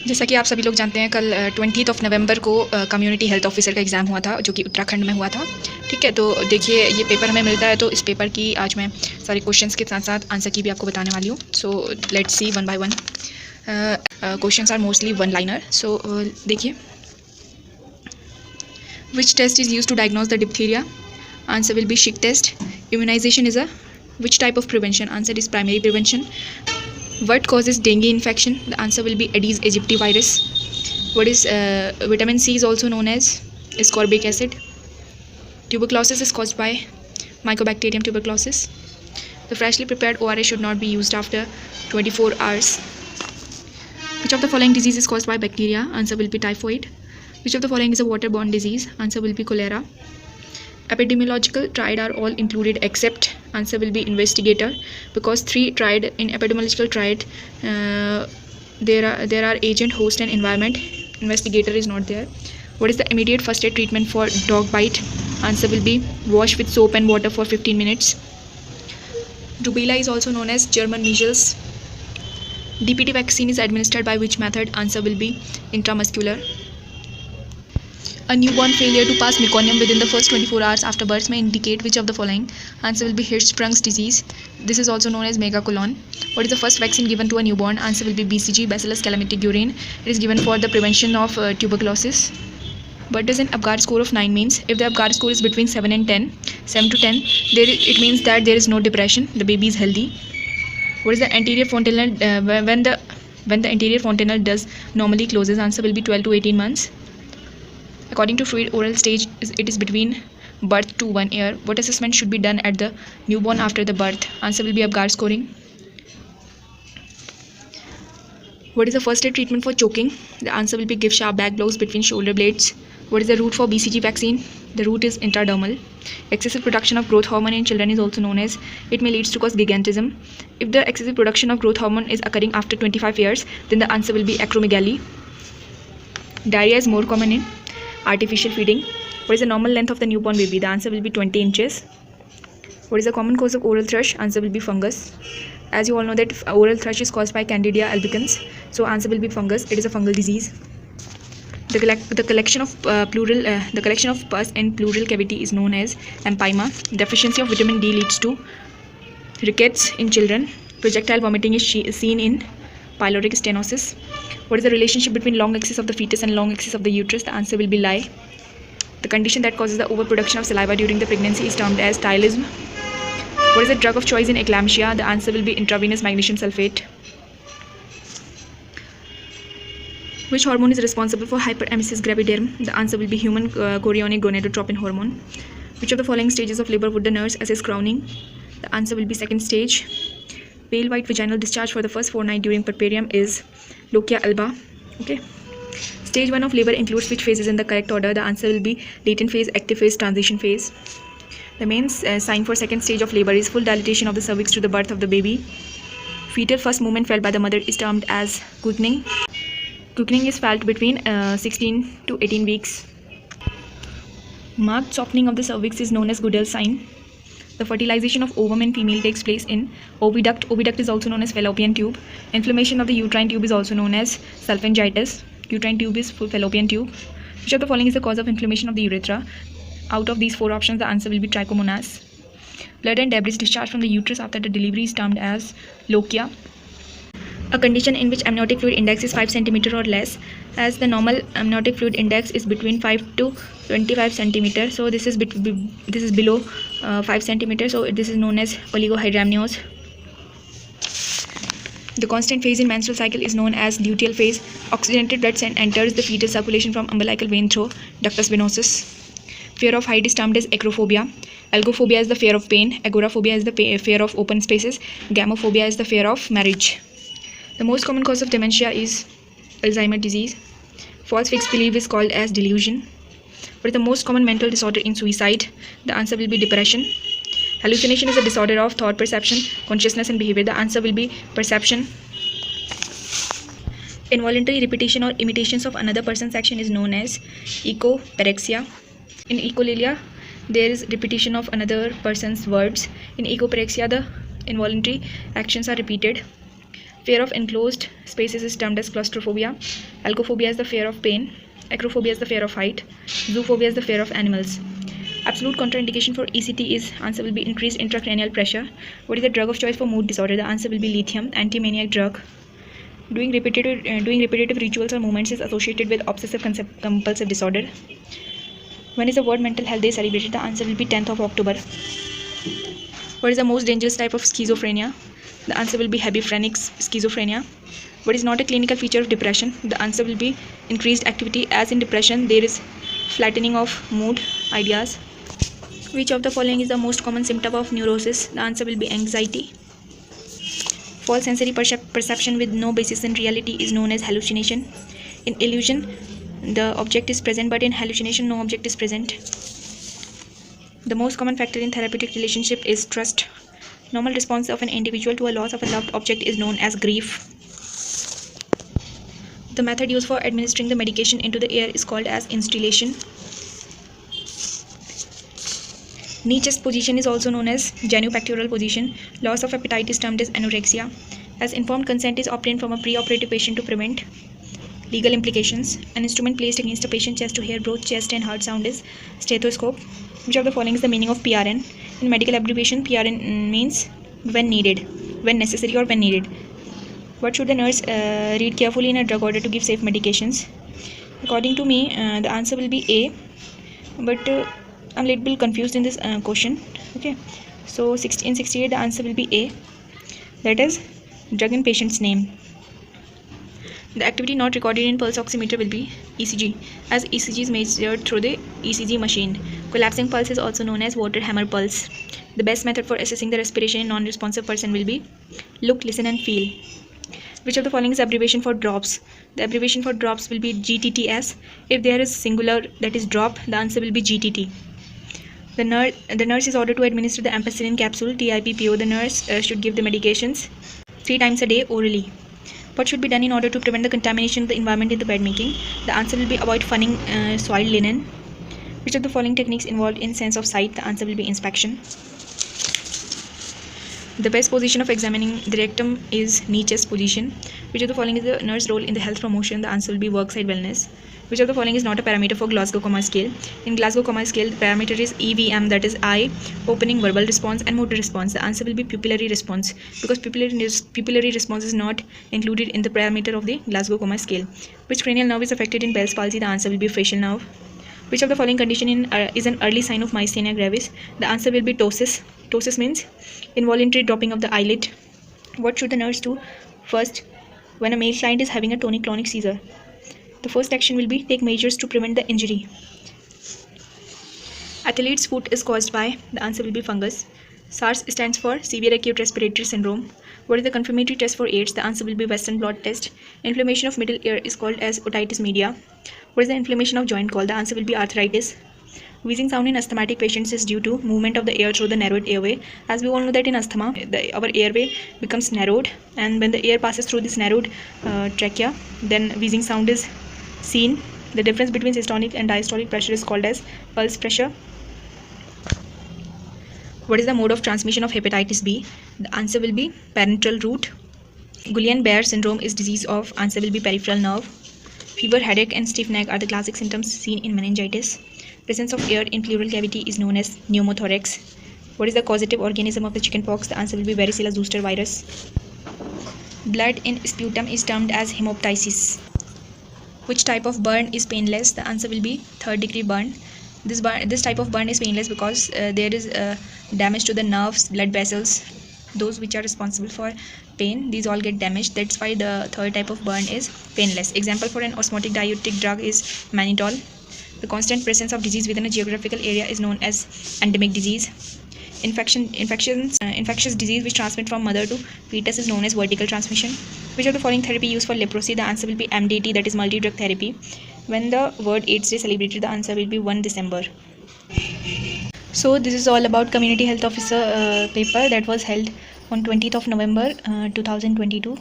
जैसा कि आप सभी लोग जानते हैं, कल 20 नवंबर को कम्युनिटी हेल्थ ऑफिसर का एग्ज़ाम हुआ था, जो कि उत्तराखंड में हुआ था। ठीक है, तो देखिए ये पेपर हमें मिलता है, तो इस पेपर की आज मैं सारे क्वेश्चंस के साथ साथ आंसर की भी आपको बताने वाली हूँ। So let's see one by one. Questions are mostly one liner. So देखिए, which test is use to diagnose the diphtheria? Answer will be Schick test. Immunization is a which type of prevention? Answer is primary prevention. What causes dengue infection? The answer will be Aedes aegypti virus. What is vitamin C is also known as ascorbic acid. Tuberculosis is caused by Mycobacterium tuberculosis. The freshly prepared ORS should not be used after 24 hours. Which of the following disease is caused by bacteria? Answer will be typhoid. Which of the following is a waterborne disease? Answer will be cholera. Epidemiological triad are all included except answer will be investigator, because 3 triad in epidemiological triad there are agent, host and environment. Investigator is not there. What is the immediate first aid treatment for dog bite? Answer will be wash with soap and water for 15 minutes. Rubella is also known as German measles. DPT vaccine is administered by which method? Answer will be intramuscular. A newborn failure to pass meconium within the first 24 hours after birth may indicate which of the following? Answer will be Hirschsprung's disease. This is also known as megacolon. What is the first vaccine given to a newborn? Answer will be BCG, Bacillus calmette-guerin. It is given for the prevention of tuberculosis. What does an Apgar score of 9 means? If the Apgar score is between 7 and 10, 7 to 10, it means that there is no depression, the baby is healthy. What is the anterior fontanelle? When the anterior fontanelle does normally closes? Answer will be 12 to 18 months. According to fluid oral stage, it is between birth to 1 year. What assessment should be done at the newborn after the birth? Answer will be Apgar scoring. What is the first aid treatment for choking? The answer will be give sharp back blows between shoulder blades. What is the route for BCG vaccine? The route is intradermal. Excessive production of growth hormone in children is also known as, it may lead to cause gigantism. If the excessive production of growth hormone is occurring after 25 years, then the answer will be acromegaly. Diarrhea is more common in artificial feeding. What is the normal length of the newborn baby? The answer will be 20 inches. What is the common cause of oral thrush? Answer will be fungus. As you all know that oral thrush is caused by Candida albicans, so answer will be fungus. It is a fungal disease. The collection of pus in pleural cavity is known as empyema. Deficiency of vitamin D leads to rickets in children. Projectile vomiting is seen in pyloric stenosis. What is the relationship between long axis of the fetus and long axis of the uterus? The answer will be lie. The condition that causes the overproduction of saliva during the pregnancy is termed as tylism. What is the drug of choice in eclampsia? The answer will be intravenous magnesium sulfate. Which hormone is responsible for hyperemesis gravidarum? The answer will be human chorionic gonadotropin hormone. Which of the following stages of labor would the nurse assess crowning? The answer will be second stage. Pale white vaginal discharge for the first fortnight during puerperium is lochia alba. Okay. Stage 1 of labor includes which phases in the correct order? The answer will be latent phase, active phase, transition phase. The main sign for second stage of labor is full dilatation of the cervix to the birth of the baby. Fetal first movement felt by the mother is termed as quickening. Quickening is felt between 16 to 18 weeks. Marked softening of the cervix is known as Goodell's sign. The fertilization of ovum in female takes place in oviduct. Oviduct is also known as fallopian tube. Inflammation of the uterine tube is also known as salpingitis. Uterine tube is fallopian tube. Which of the following is the cause of inflammation of the urethra? Out of these 4 options, the answer will be trichomonas. Blood and debris discharged from the uterus after the delivery is termed as lochia. A condition in which amniotic fluid index is 5 cm or less, as the normal amniotic fluid index is between 5 to 25 cm. So this is below 5 cm. So this is known as oligohydramnios. The constant phase in menstrual cycle is known as luteal phase. Oxygenated blood enters the fetal circulation from umbilical vein through ductus venosus. Fear of height is termed as acrophobia. Algophobia is the fear of pain. Agoraphobia is the fear of open spaces. Gamophobia is the fear of marriage. The most common cause of dementia is Alzheimer's disease. False fixed belief is called as delusion. What is the most common mental disorder in suicide? The answer will be depression. Hallucination is a disorder of thought, perception, consciousness and behavior. The answer will be perception. Involuntary repetition or imitations of another person's action is known as echoparexia. In echolalia, there is repetition of another person's words. In echoparexia, the involuntary actions are repeated. Fear of enclosed spaces is termed as claustrophobia. Alcophobia is the fear of pain. Acrophobia is the fear of height. Zoophobia is the fear of animals. Absolute contraindication for ECT is, answer will be increased intracranial pressure. What is the drug of choice for mood disorder? The answer will be lithium, anti-maniac drug. Doing repetitive rituals or movements is associated with obsessive compulsive disorder. When is the World Mental Health Day celebrated? The answer will be 10th of October. What is the most dangerous type of schizophrenia? The answer will be hebephrenic schizophrenia. What is not a clinical feature of depression? The answer will be increased activity. As in depression, there is flattening of mood ideas. Which of the following is the most common symptom of neurosis? The answer will be anxiety. False sensory perception with no basis in reality is known as hallucination. In illusion, the object is present, but in hallucination, no object is present. The most common factor in therapeutic relationship is trust. Normal response of an individual to a loss of a loved object is known as grief. The method used for administering the medication into the air is called as instillation. Knee chest position is also known as genupectoral position. Loss of appetite is termed as anorexia. As informed consent is obtained from a pre-operative patient to prevent legal implications. An instrument placed against a patient's chest to hear both chest and heart sound is stethoscope. Which of the following is the meaning of PRN? In medical abbreviation, PRN means when needed, when necessary or when needed. What should the nurse read carefully in a drug order to give safe medications? According to me, the answer will be A, but I'm a little bit confused in this question. Okay, so in 68 the answer will be A, that is drug and patient's name. The activity not recorded in pulse oximeter will be ECG, as ECG is measured through the ECG machine. Collapsing pulse is also known as water hammer pulse. The best method for assessing the respiration in non-responsive person will be look, listen and feel. Which of the following is abbreviation for drops? The abbreviation for drops will be GTTS. If there is singular, that is drop, the answer will be GTT. The nurse is ordered to administer the ampicillin capsule, TIPPO. The nurse should give the medications 3 times a day orally. What should be done in order to prevent the contamination of the environment in the bed making? The answer will be avoid funning soiled linen. Which of the following techniques involved in sense of sight? The answer will be inspection. The best position of examining the rectum is knee chest position. Which of the following is the nurse role in the health promotion? The answer will be worksite wellness. Which of the following is not a parameter for Glasgow Coma Scale? In Glasgow Coma Scale, the parameter is EVM, that is eye, opening, verbal response and motor response. The answer will be pupillary response, because pupillary response is not included in the parameter of the Glasgow Coma Scale. Which cranial nerve is affected in Bell's palsy? The answer will be facial nerve. Which of the following condition is an early sign of myasthenia gravis? The answer will be ptosis. Ptosis means involuntary dropping of the eyelid. What should the nurse do first when a male client is having a tonic-clonic seizure? The first action will be take measures to prevent the injury. Athlete's foot is caused by? The answer will be fungus. SARS stands for severe acute respiratory syndrome. What is the confirmatory test for AIDS? The answer will be Western blot test. Inflammation of middle ear is called as otitis media. What is the inflammation of joint called? The answer will be arthritis. Wheezing sound in asthmatic patients is due to movement of the air through the narrowed airway. As we all know that in asthma, our airway becomes narrowed, and when the air passes through this narrowed trachea, then wheezing sound is seen. The difference between systolic and diastolic pressure is called as pulse pressure. What is the mode of transmission of hepatitis B? The answer will be parenteral route. Guillain-Barré syndrome is disease of? Answer will be peripheral nerve. Fever, headache and stiff neck are the classic symptoms seen in meningitis. Presence of air in pleural cavity is known as pneumothorax. What is the causative organism of the chickenpox? The answer will be varicella zoster virus. Blood in sputum is termed as hemoptysis. Which type of burn is painless? The answer will be third degree burn. This type of burn is painless because there is damage to the nerves, blood vessels, those which are responsible for pain. These all get damaged. That's why the third type of burn is painless. Example for an osmotic diuretic drug is mannitol. The constant presence of disease within a geographical area is known as endemic disease. Infectious disease which transmit from mother to fetus is known as vertical transmission. Which of the following therapy used for leprosy? The answer will be MDT, that is multi-drug therapy. When the World AIDS Day celebrated? The answer will be 1 December. So this is all about Community Health Officer paper that was held on 20th of November 2022.